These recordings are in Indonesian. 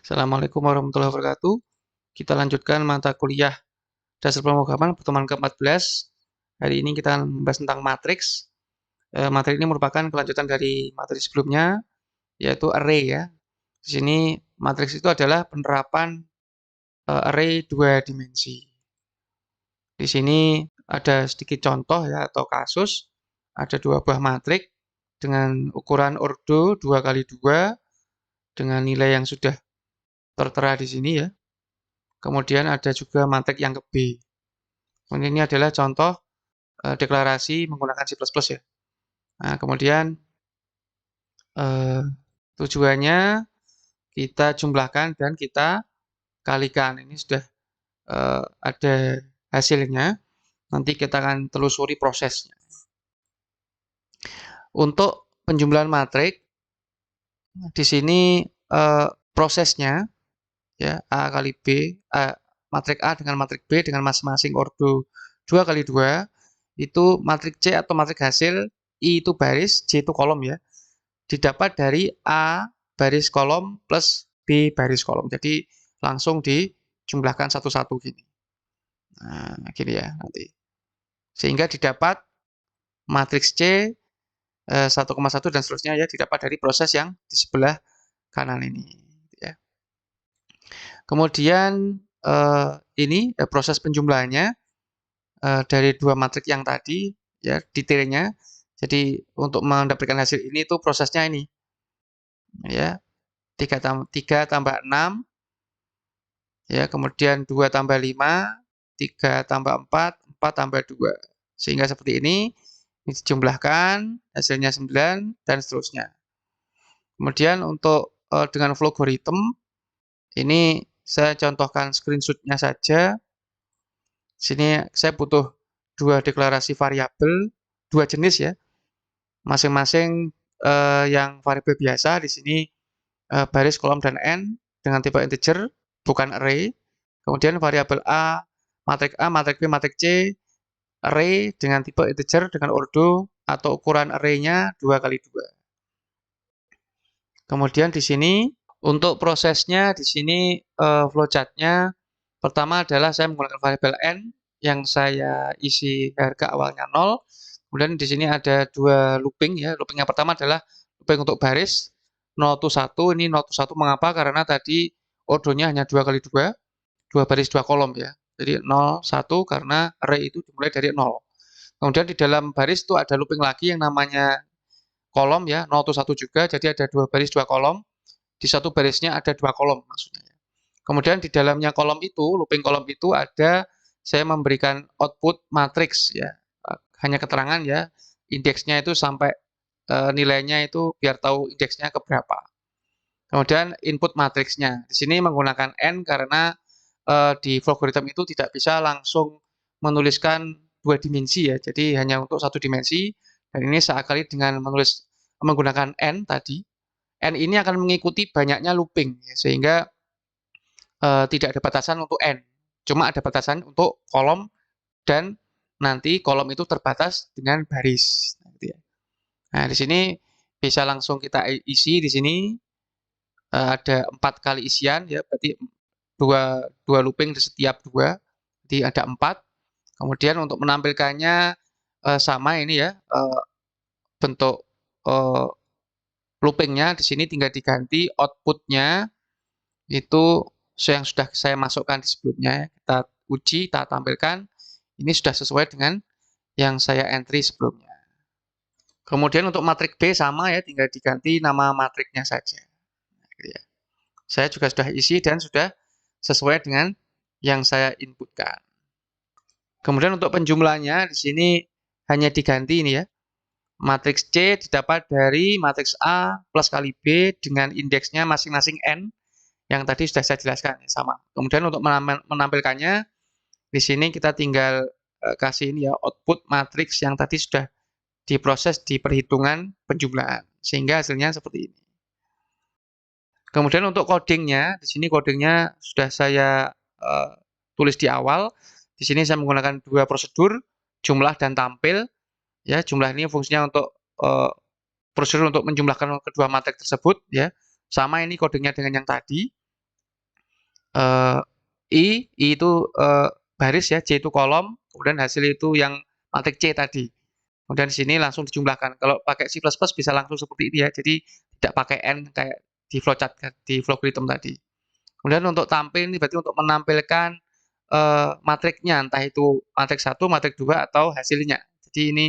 Assalamualaikum warahmatullahi wabarakatuh. Kita lanjutkan mata kuliah dasar pemrograman pertemuan ke-14. Hari ini kita akan membahas tentang matriks. Materi ini merupakan kelanjutan dari materi sebelumnya, yaitu array ya. Di sini matriks itu adalah penerapan array dua dimensi. Di sini ada sedikit contoh ya atau kasus. Ada dua buah matriks dengan ukuran ordo 2 kali 2 dengan nilai yang sudah tertera di sini ya. Kemudian ada juga matriks yang ke B. Kemudian ini adalah contoh deklarasi menggunakan C++ ya. Nah, kemudian tujuannya kita jumlahkan dan kita kalikan. Ini sudah ada hasilnya. Nanti kita akan telusuri prosesnya. Untuk penjumlahan matriks di sini prosesnya ya A kali B, matriks A dengan matriks B dengan masing-masing ordo 2 kali 2 itu matriks C atau matriks hasil I itu baris, J itu kolom ya, didapat dari A baris kolom plus B baris kolom. Jadi langsung dijumlahkan satu-satu gini. Nah, gini ya nanti. Sehingga didapat matriks C 1,1 dan seterusnya ya didapat dari proses yang di sebelah kanan ini ya. Kemudian ini proses penjumlahannya dari dua matriks yang tadi ya detailnya. Jadi untuk mendapatkan hasil ini tuh prosesnya ini ya 3 tambah 6 ya, kemudian 2 tambah 5, 3 tambah 4, 4 tambah 2. Sehingga seperti ini dijumlahkan hasilnya 9 dan seterusnya. Kemudian untuk dengan logaritm ini saya contohkan screenshot-nya saja. Sini saya butuh dua deklarasi variabel, dua jenis ya. Masing-masing yang variabel biasa di sini baris, kolom dan n dengan tipe integer, bukan array. Kemudian variabel A, matriks B, matriks C, array dengan tipe integer dengan ordo atau ukuran array-nya 2 kali 2. Kemudian di sini untuk prosesnya di sini flowchart-nya pertama adalah saya menggunakan variabel n yang saya isi harga awalnya 0. Kemudian di sini ada dua looping ya. Looping yang pertama adalah looping untuk baris 0 to 1. Ini 0 to 1 mengapa? Karena tadi ordonya hanya 2 kali 2, 2 baris 2 kolom ya. Jadi 0, 1 karena array itu dimulai dari 0. Kemudian di dalam baris itu ada looping lagi yang namanya kolom ya, 0 to 1 juga. Jadi ada 2 baris 2 kolom. Di satu barisnya ada 2 kolom maksudnya. Kemudian di dalamnya kolom itu, looping kolom itu ada saya memberikan output matriks ya. Hanya keterangan ya, indeksnya itu sampai nilainya itu biar tahu indeksnya ke berapa. Kemudian input matriksnya. Di sini menggunakan n karena di logaritm itu tidak bisa langsung menuliskan dua dimensi ya. Jadi hanya untuk satu dimensi. Dan ini seakali dengan menggunakan n tadi. N ini akan mengikuti banyaknya looping ya, sehingga tidak ada batasan untuk n. Cuma ada batasan untuk kolom dan nanti kolom itu terbatas dengan baris. Nah, di sini bisa langsung kita isi di sini ada 4 kali isian ya, berarti dua looping di setiap dua, jadi ada 4. Kemudian untuk menampilkannya sama ini ya bentuk loopingnya di sini tinggal diganti outputnya itu yang sudah saya masukkan di sebelumnya. Kita uji, kita tampilkan. Ini sudah sesuai dengan yang saya entry sebelumnya. Kemudian untuk matriks B sama ya, tinggal diganti nama matriksnya saja. Saya juga sudah isi dan sudah sesuai dengan yang saya inputkan. Kemudian untuk penjumlahnya di sini hanya diganti ini ya. Matriks C didapat dari matriks A plus kali B dengan indeksnya masing-masing n yang tadi sudah saya jelaskan sama. Kemudian untuk menampilkannya di sini kita tinggal kasih ini ya output matriks yang tadi sudah diproses di perhitungan penjumlahan sehingga hasilnya seperti ini. Kemudian untuk codingnya di sini codingnya sudah saya tulis di awal. Di sini saya menggunakan dua prosedur jumlah dan tampil. Ya, jumlah ini fungsinya untuk prosedur untuk menjumlahkan kedua matriks tersebut ya. Sama ini kodenya dengan yang tadi. eh, I itu baris ya, J itu kolom, kemudian hasil itu yang matrik C tadi. Kemudian di sini langsung dijumlahkan. Kalau pakai C++ bisa langsung seperti ini ya, jadi tidak pakai N kayak di flowchart, di logarithm tadi. Kemudian untuk tampil ini berarti untuk menampilkan matriknya, entah itu matrik 1, matrik 2, atau hasilnya. Jadi ini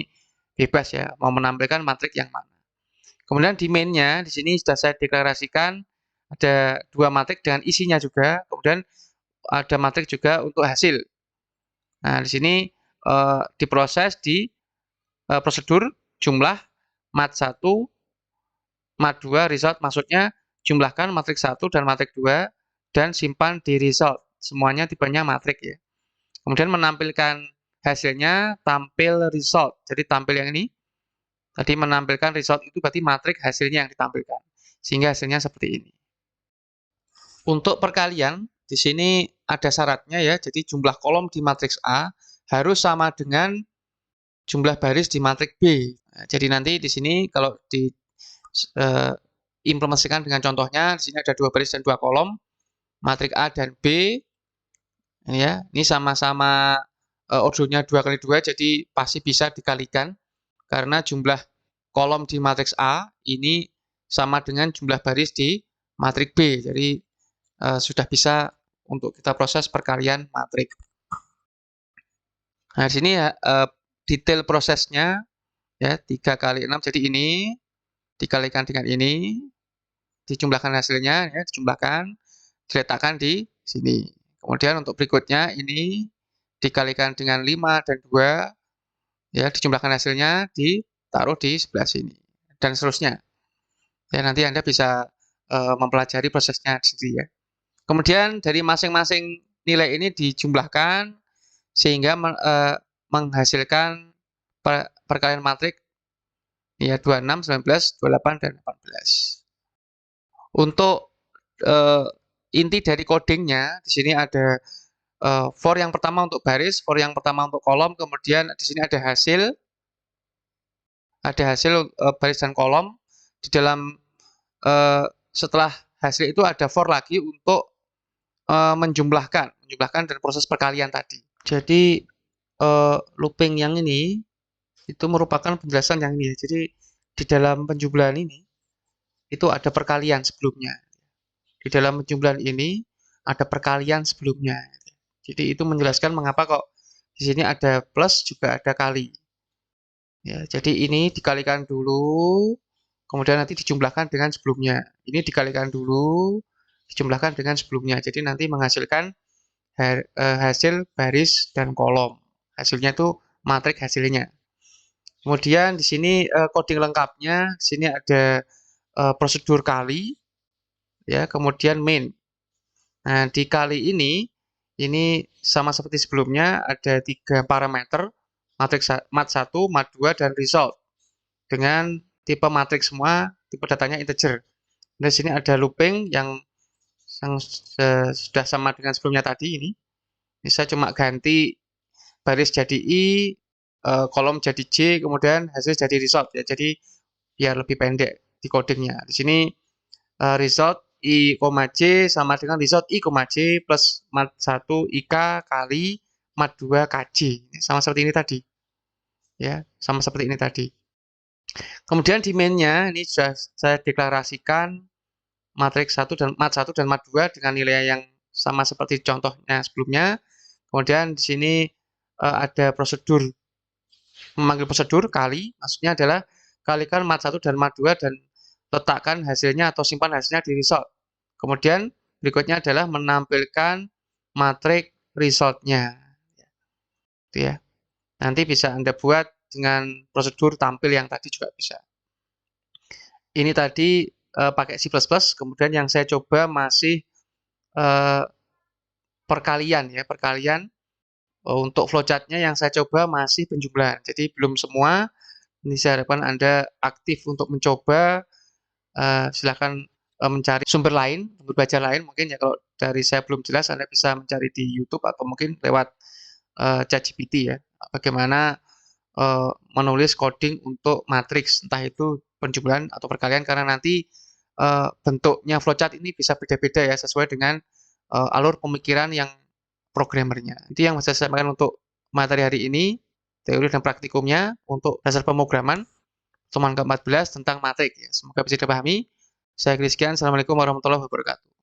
bebas ya, mau menampilkan matrik yang mana. Kemudian di main-nya, di sini sudah saya deklarasikan ada 2 matrik dengan isinya juga, kemudian ada matrik juga untuk hasil. Nah, di sini diproses di prosedur jumlah mat1, mat2, result, maksudnya jumlahkan matrik 1 dan matrik 2 dan simpan di result. Semuanya tipenya matrik ya. Kemudian menampilkan hasilnya tampil result. Jadi tampil yang ini. Tadi menampilkan result itu berarti matrik hasilnya yang ditampilkan. Sehingga hasilnya seperti ini. Untuk perkalian, di sini ada syaratnya ya. Jadi jumlah kolom di matriks A harus sama dengan jumlah baris di matriks B. Nah, jadi nanti di sini kalau diimplementasikan dengan contohnya, di sini ada 2 baris dan 2 kolom, matriks A dan B. Ya, ini sama-sama ordernya 2 kali 2, jadi pasti bisa dikalikan karena jumlah kolom di matriks A ini sama dengan jumlah baris di matriks B. Jadi sudah bisa untuk kita proses perkalian matrik. Nah, di sini ya detail prosesnya ya 3 kali 6 jadi ini dikalikan dengan ini, dijumlahkan hasilnya ya, dijumlahkan, diletakkan di sini. Kemudian untuk berikutnya ini dikalikan dengan 5 dan 2 ya, dijumlahkan hasilnya ditaruh di sebelah sini dan seterusnya. Ya, nanti Anda bisa mempelajari prosesnya sendiri ya. Kemudian dari masing-masing nilai ini dijumlahkan sehingga menghasilkan perkalian matrik ya 26, 19, 28 dan 18. Untuk inti dari codingnya di sini ada for yang pertama untuk baris, for yang pertama untuk kolom, kemudian di sini ada hasil baris dan kolom. Di dalam setelah hasil itu ada for lagi untuk menjumlahkan dan proses perkalian tadi. Jadi looping yang ini itu merupakan penjelasan yang ini. Jadi di dalam penjumlahan ini itu ada perkalian sebelumnya. Di dalam penjumlahan ini ada perkalian sebelumnya. Jadi itu menjelaskan mengapa kok di sini ada plus juga ada kali. Ya, jadi ini dikalikan dulu, kemudian nanti dijumlahkan dengan sebelumnya. Ini dikalikan dulu, dijumlahkan dengan sebelumnya. Jadi nanti menghasilkan hasil baris dan kolom. Hasilnya itu matrik hasilnya. Kemudian di sini coding lengkapnya, di sini ada prosedur kali, ya, kemudian main. Nah, di kali ini sama seperti sebelumnya ada 3 parameter, matriks mat1, mat2, dan result. Dengan tipe matriks semua, tipe datanya integer. Nah, di sini ada looping yang sudah sama dengan sebelumnya tadi ini. Ini saya cuma ganti baris jadi I, kolom jadi J, kemudian hasil jadi result ya. Jadi biar lebih pendek di codingnya. Di sini result I, J sama dengan result I, J plus mat1 IK kali mat2 KJ. Sama seperti ini tadi. Ya, sama seperti ini tadi. Kemudian di main-nya ini sudah saya deklarasikan matriks 1 dan mat1 dan mat2 dengan nilai yang sama seperti contohnya sebelumnya. Kemudian di sini ada prosedur memanggil prosedur kali, maksudnya adalah kalikan mat1 dan mat2 dan letakkan hasilnya atau simpan hasilnya di result. Kemudian berikutnya adalah menampilkan matrik resultnya. Itu ya. Nanti bisa Anda buat dengan prosedur tampil yang tadi juga bisa. Ini tadi pakai C++, kemudian yang saya coba masih perkalian ya, perkalian. Untuk flowchart-nya yang saya coba masih penjumlahan. Jadi belum semua. Ini saya harapkan Anda aktif untuk mencoba. Silakan mencari sumber lain, sumber belajar lain. Mungkin ya kalau dari saya belum jelas, Anda bisa mencari di YouTube atau mungkin lewat ChatGPT ya. Bagaimana menulis coding untuk matriks, entah itu penjumlahan atau perkalian, karena nanti bentuknya flowchart ini bisa beda-beda ya sesuai dengan alur pemikiran yang programmernya. Itu yang bisa saya sampaikan untuk materi hari ini, teori dan praktikumnya untuk dasar pemrograman teman ke-14 tentang matrik ya. Semoga bisa dipahami. Saya Christian. Assalamualaikum warahmatullahi wabarakatuh.